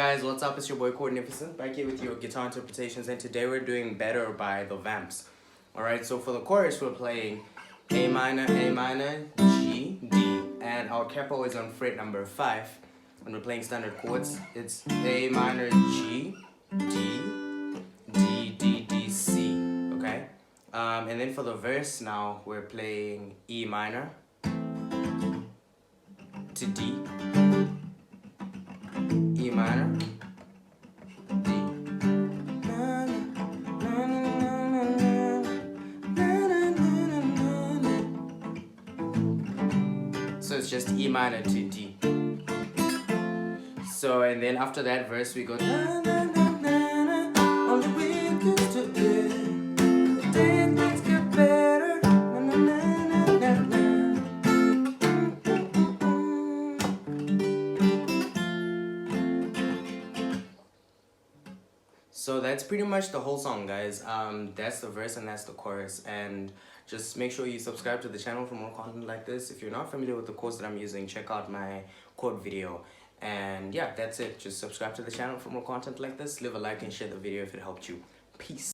guys, what's up? It's your boy Chordnificent back here with your guitar interpretations, and today we're doing Better by the Vamps. Alright, so for the chorus we're playing A minor, G, D, and our capo is on fret number 5. When we're playing standard chords, it's A minor, G, D, D, D, D, C, okay? And then for the verse now, we're playing E minor to D, E minor, D. So it's just E minor to D. So, and then after that verse we go na, na, na, na, na. Only we used to it. Then things get better. Na, na, na, na, na, na. So that's pretty much the whole song, guys. That's the verse and that's the chorus. And just make sure you subscribe to the channel for more content like this. If you're not familiar with the chords that I'm using, check out my chord video. And yeah, that's it. Just subscribe to the channel for more content like this. Leave a like and share the video if it helped you. Peace.